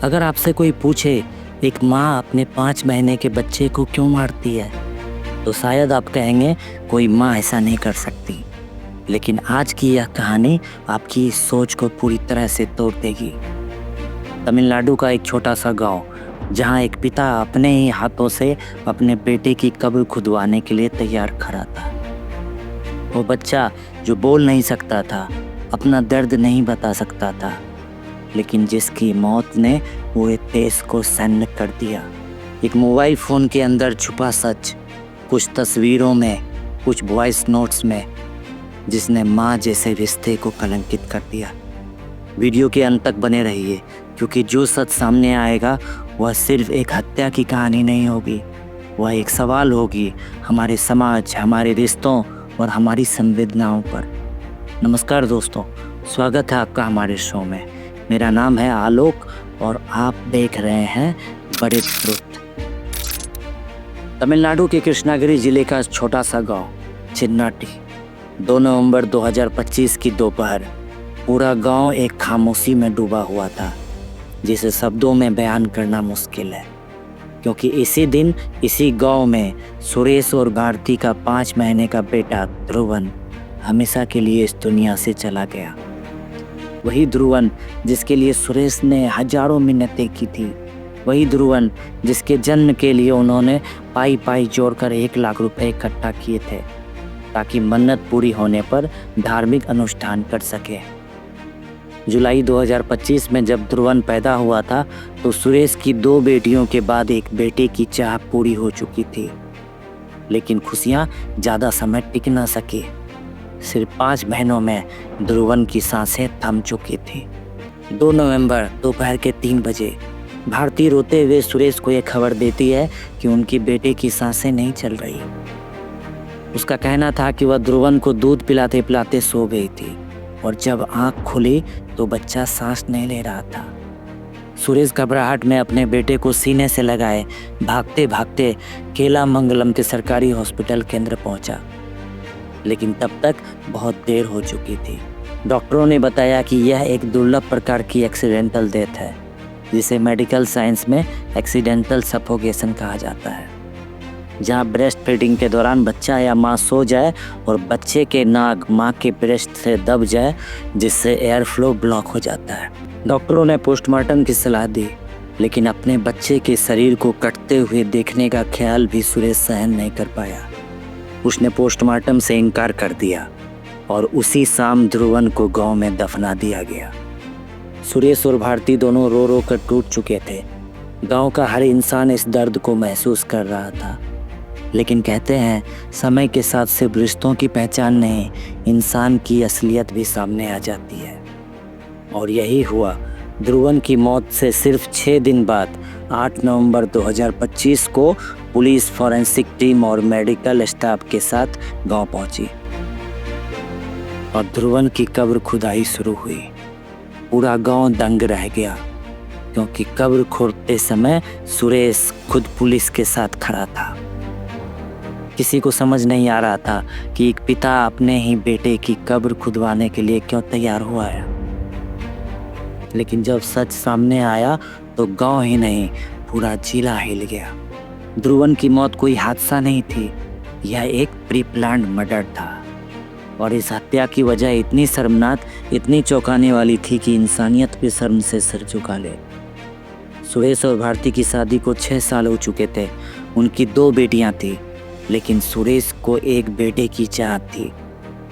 अगर आपसे कोई पूछे एक माँ अपने 5 महीने के बच्चे को क्यों मारती है, तो शायद आप कहेंगे कोई माँ ऐसा नहीं कर सकती। लेकिन आज की यह कहानी आपकी इस सोच को पूरी तरह से तोड़ देगी। तमिलनाडु का एक छोटा सा गांव, जहां एक पिता अपने ही हाथों से अपने बेटे की कब्र खुदवाने के लिए तैयार खड़ा था। वो बच्चा जो बोल नहीं सकता था, अपना दर्द नहीं बता सकता था, लेकिन जिसकी मौत ने पूरे देश को सन्न कर दिया। एक मोबाइल फ़ोन के अंदर छुपा सच, कुछ तस्वीरों में, कुछ वॉइस नोट्स में, जिसने माँ जैसे रिश्ते को कलंकित कर दिया। वीडियो के अंत तक बने रहिए, क्योंकि जो सच सामने आएगा वह सिर्फ एक हत्या की कहानी नहीं होगी, वह एक सवाल होगी हमारे समाज, हमारे रिश्तों और हमारी संवेदनाओं पर। नमस्कार दोस्तों, स्वागत है आपका हमारे शो में। मेरा नाम है आलोक और आप देख रहे हैं बड़े ट्रुथ। तमिलनाडु के कृष्णागिरी जिले का छोटा सा गांव चिन्नाटी। 2 नवंबर 2025 की दोपहर पूरा गांव एक खामोशी में डूबा हुआ था, जिसे शब्दों में बयान करना मुश्किल है, क्योंकि इसी दिन इसी गांव में सुरेश और भारती का 5 महीने का बेटा ध्रुवन हमेशा के लिए इस दुनिया से चला गया। वही ध्रुवन जिसके लिए सुरेश ने हजारों मिन्नतें की थी, वही ध्रुवन जिसके जन्म के लिए उन्होंने पाई पाई जोड़कर 1 लाख रुपए इकट्ठा किए थे, ताकि मन्नत पूरी होने पर धार्मिक अनुष्ठान कर सके। जुलाई 2025 में जब ध्रुवन पैदा हुआ था, तो सुरेश की 2 बेटियों के बाद एक बेटे की चाह पूरी हो चुकी थी। लेकिन खुशियां ज़्यादा समय टिक न सकी। सिर्फ 5 महीनों में ध्रुवन की सांसें थम चुकी थी। 2 नवंबर दोपहर के 3 बजे भारती रोते हुए सुरेश को यह खबर देती है कि उनकी बेटे की सांसें नहीं चल रही। उसका कहना था कि वह ध्रुवन को दूध पिलाते पिलाते सो गई थी, और जब आंख खुली तो बच्चा सांस नहीं ले रहा था। सुरेश घबराहट में अपने बेटे को सीने से लगाए भागते भागते केला मंगलम के सरकारी हॉस्पिटल केंद्र पहुंचा, लेकिन तब तक बहुत देर हो चुकी थी। डॉक्टरों ने बताया कि यह एक दुर्लभ प्रकार की एक्सीडेंटल डेथ है, जिसे मेडिकल साइंस में एक्सीडेंटल सफोकेशन कहा जाता है, जहां ब्रेस्ट फीडिंग के दौरान बच्चा या मां सो जाए और बच्चे के नाक मां के ब्रेस्ट से दब जाए, जिससे एयर फ्लो ब्लॉक हो जाता है। डॉक्टरों ने पोस्टमार्टम की सलाह दी, लेकिन अपने बच्चे के शरीर को कटते हुए देखने का ख्याल भी सुरेश सहन नहीं कर पाया। उसने पोस्टमार्टम से इनकार कर दिया और उसी शाम ध्रुवन को गांव में दफना दिया गया। सुरेश और भारती दोनों रो रो कर टूट चुके थे। गांव का हर इंसान इस दर्द को महसूस कर रहा था, लेकिन कहते हैं समय के साथ सिर्फ रिश्तों की पहचान नहीं, इंसान की असलियत भी सामने आ जाती है। और यही हुआ। ध्रुवन की मौत से सिर्फ 6 दिन बाद 8 नवंबर 2025 को पुलिस, फॉरेंसिक टीम और मेडिकल स्टाफ के साथ गांव पहुंची और ध्रुवन की कब्र खुदाई शुरू हुई। पूरा गांव दंग रह गया, क्योंकि कब्र खोदते समय सुरेश खुद पुलिस के साथ खड़ा था। किसी को समझ नहीं आ रहा था कि एक पिता अपने ही बेटे की कब्र खुदवाने के लिए क्यों तैयार हुआ है। लेकिन जब सच सामने आया तो गांव ही नहीं, पूरा जिला हिल गया। ध्रुवन की मौत कोई हादसा नहीं थी, यह एक प्री प्लान्ड मर्डर था, और इस हत्या की वजह इतनी शर्मनाक, इतनी चौंकाने वाली थी कि इंसानियत भी शर्म से सर झुका ले। सुरेश और भारती की शादी को 6 साल हो चुके थे। उनकी 2 बेटियां थी, लेकिन सुरेश को एक बेटे की चाहत थी,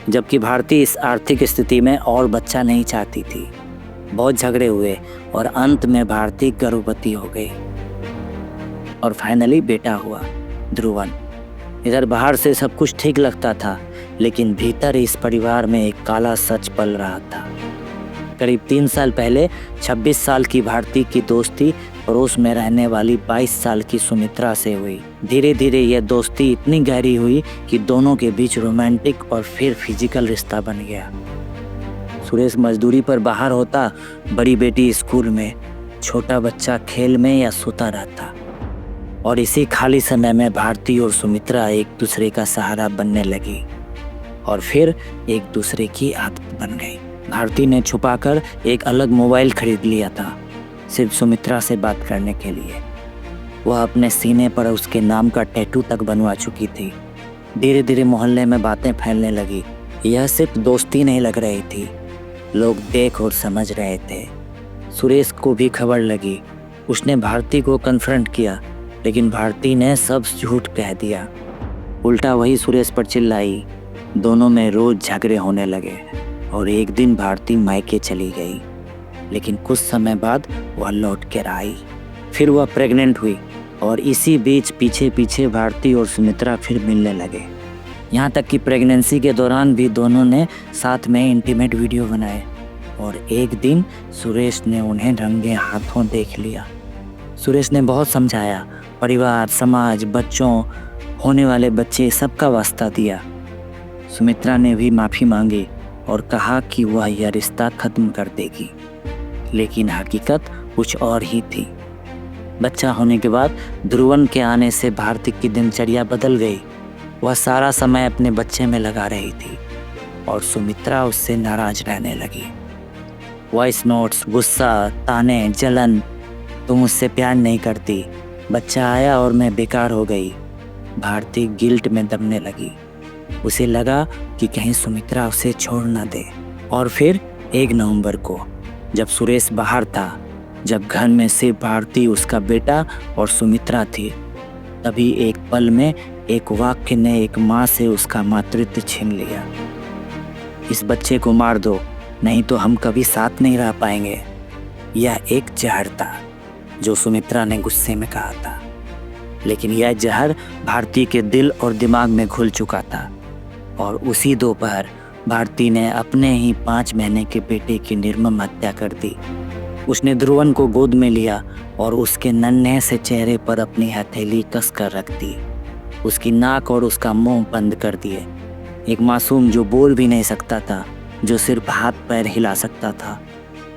जबकि भारती इस आर्थिक स्थिति में और बच्चा नहीं चाहती थी। बहुत झगड़े हुए और अंत में भारती गर्भवती हो गई और फाइनली बेटा हुआ, ध्रुवन। इधर बाहर से सब कुछ ठीक लगता था, लेकिन भीतर इस परिवार में एक काला सच पल रहा था। करीब 3 साल पहले 26 साल की भारती की दोस्ती पड़ोस में रहने वाली 22 साल की सुमित्रा से हुई। धीरे धीरे यह दोस्ती इतनी गहरी हुई कि दोनों के बीच रोमांटिक और फिर फिजिकल रिश्ता बन गया। सुरेश मजदूरी पर बाहर होता, बड़ी बेटी स्कूल में, छोटा बच्चा खेल में या सोता रहता, और इसी खाली समय में भारती और सुमित्रा एक दूसरे का सहारा बनने लगी और फिर एक दूसरे की आदत बन गई। भारती ने छुपाकर एक अलग मोबाइल खरीद लिया था, सिर्फ सुमित्रा से बात करने के लिए। वह अपने सीने पर उसके नाम का टैटू तक बनवा चुकी थी। धीरे धीरे मोहल्ले में बातें फैलने लगी। यह सिर्फ दोस्ती नहीं लग रही थी, लोग देख और समझ रहे थे। सुरेश को भी खबर लगी। उसने भारती को कन्फ्रंट किया, लेकिन भारती ने सब झूठ कह दिया। उल्टा वही सुरेश पर चिल्लाई। दोनों में रोज झगड़े होने लगे और एक दिन भारती मायके चली गई, लेकिन कुछ समय बाद वह लौट कर आई। फिर वह प्रेग्नेंट हुई और इसी बीच पीछे पीछे भारती और सुमित्रा फिर मिलने लगे। यहाँ तक कि प्रेगनेंसी के दौरान भी दोनों ने साथ में इंटीमेट वीडियो बनाए और एक दिन सुरेश ने उन्हें रंगे हाथों देख लिया। सुरेश ने बहुत समझाया, परिवार, समाज, बच्चों, होने वाले बच्चे, सबका वास्ता दिया। सुमित्रा ने भी माफ़ी मांगी और कहा कि वह यह रिश्ता ख़त्म कर देगी, लेकिन हकीकत कुछ और ही थी। बच्चा होने के बाद ध्रुवन के आने से भारती की दिनचर्या बदल गई। वह सारा समय अपने बच्चे में लगा रही थी और सुमित्रा उससे नाराज रहने लगी। वॉइस नोट्स, गुस्सा, ताने, जलन, तुम मुझसे प्यार नहीं करती, बच्चा आया और मैं बेकार हो गई। भारती गिल्ट में दबने लगी। उसे लगा कि कहीं सुमित्रा उसे छोड़ ना दे। और फिर 1 नवंबर को जब सुरेश बाहर था, जब घर में सिर्फ भारती, उसका बेटा और सुमित्रा थी, तभी एक पल में एक वाक्य ने एक माँ से उसका मातृत्व छीन लिया। इस बच्चे को मार दो, नहीं तो हम कभी साथ नहीं रह पाएंगे। यह एक जहर था जो सुमित्रा ने गुस्से में कहा था, लेकिन यह जहर भारती के दिल और दिमाग में घुल चुका था और उसी दोपहर भारती ने अपने ही 5 महीने के बेटे की निर्मम हत्या कर दी। उसने ध्रुवन को गोद में लिया और उसके नन्हे से चेहरे पर अपनी हथेली कस कर रख दी। उसकी नाक और उसका मुंह बंद कर दिए। एक मासूम जो बोल भी नहीं सकता था, जो सिर्फ हाथ पैर हिला सकता था,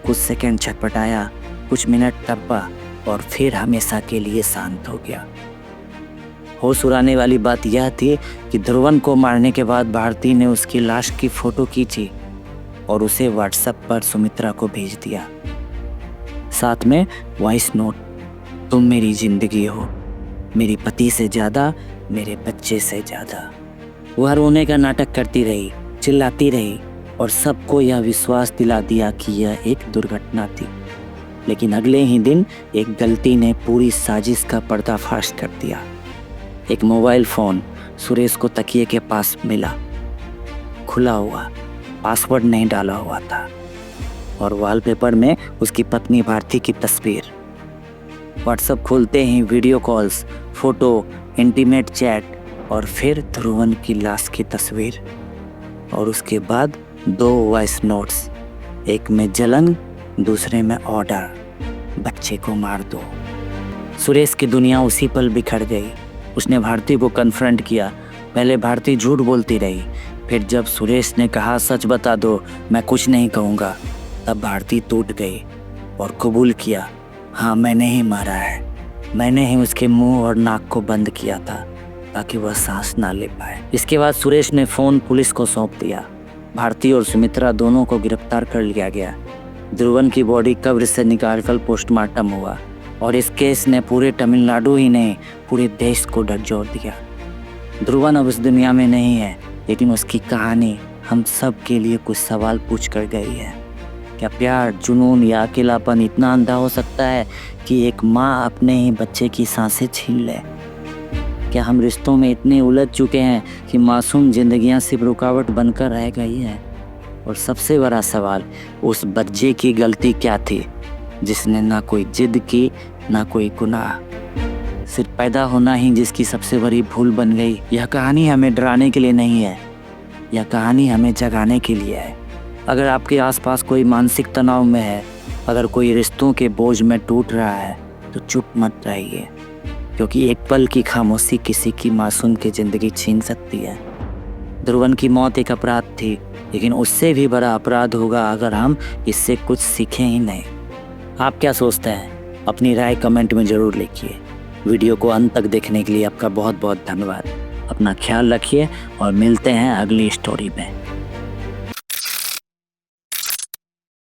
कुछ सेकंड छटपटाया, कुछ मिनट तड़पा और फिर हमेशा के लिए शांत हो गया। होश उड़ाने वाली बात यह थी कि ध्रुवन को मारने के बाद भारती ने उसकी लाश की फोटो खींची और उसे व्हाट्सएप पर सुमित्रा को भेज दिया, साथ में वॉइस नोट, तुम मेरी जिंदगी हो, मेरी पति से ज़्यादा, मेरे बच्चे से ज़्यादा। वह रोने का नाटक करती रही, चिल्लाती रही और सबको यह विश्वास दिला दिया कि यह एक दुर्घटना थी। लेकिन अगले ही दिन एक गलती ने पूरी साजिश का पर्दाफाश कर दिया। एक मोबाइल फ़ोन सुरेश को तकिए के पास मिला, खुला हुआ, पासवर्ड नहीं डाला हुआ था और वॉलपेपर में उसकी पत्नी भारती की तस्वीर। व्हाट्सएप खोलते ही video calls, photo, intimate chat और फिर ध्रुवन की लाश की तस्वीर और उसके बाद 2 वॉइस नोट्स, एक में जलन, दूसरे में ऑर्डर, बच्चे को मार दो। सुरेश की दुनिया उसी पल बिखर गई। उसने भारती को कन्फ्रंट किया। पहले भारती झूठ बोलती रही, फिर जब सुरेश ने कहा सच बता दो, मैं कुछ नहीं कहूँगा, तब भारती टूट गई और कबूल किया, हाँ मैंने ही मारा है, मैंने ही उसके मुंह और नाक को बंद किया था ताकि वह सांस ना ले पाए। इसके बाद सुरेश ने फ़ोन पुलिस को सौंप दिया। भारती और सुमित्रा दोनों को गिरफ्तार कर लिया गया। ध्रुवन की बॉडी कब्र से निकालकर पोस्टमार्टम हुआ और इस केस ने पूरे तमिलनाडु ही नहीं, पूरे देश को झकझोर दिया। ध्रुवन अब इस दुनिया में नहीं है, लेकिन उसकी कहानी हम सब के लिए कुछ सवाल पूछ कर गई है। क्या प्यार, जुनून या अकेलापन इतना अंधा हो सकता है कि एक माँ अपने ही बच्चे की सांसें छीन ले? क्या हम रिश्तों में इतने उलझ चुके हैं कि मासूम जिंदगियां सिर्फ रुकावट बनकर रह गई हैं? और सबसे बड़ा सवाल, उस बच्चे की गलती क्या थी जिसने ना कोई जिद की, ना कोई गुनाह, सिर्फ पैदा होना ही जिसकी सबसे बड़ी भूल बन गई। यह कहानी हमें डराने के लिए नहीं है, यह कहानी हमें जगाने के लिए है। अगर आपके आसपास कोई मानसिक तनाव में है, अगर कोई रिश्तों के बोझ में टूट रहा है, तो चुप मत रहिए, क्योंकि एक पल की खामोशी किसी की मासूम की ज़िंदगी छीन सकती है। ध्रुवन की मौत एक अपराध थी, लेकिन उससे भी बड़ा अपराध होगा अगर हम इससे कुछ सीखें ही नहीं। आप क्या सोचते हैं? अपनी राय कमेंट में ज़रूर लिखिए। वीडियो को अंत तक देखने के लिए आपका बहुत बहुत धन्यवाद। अपना ख्याल रखिए और मिलते हैं अगली स्टोरी में।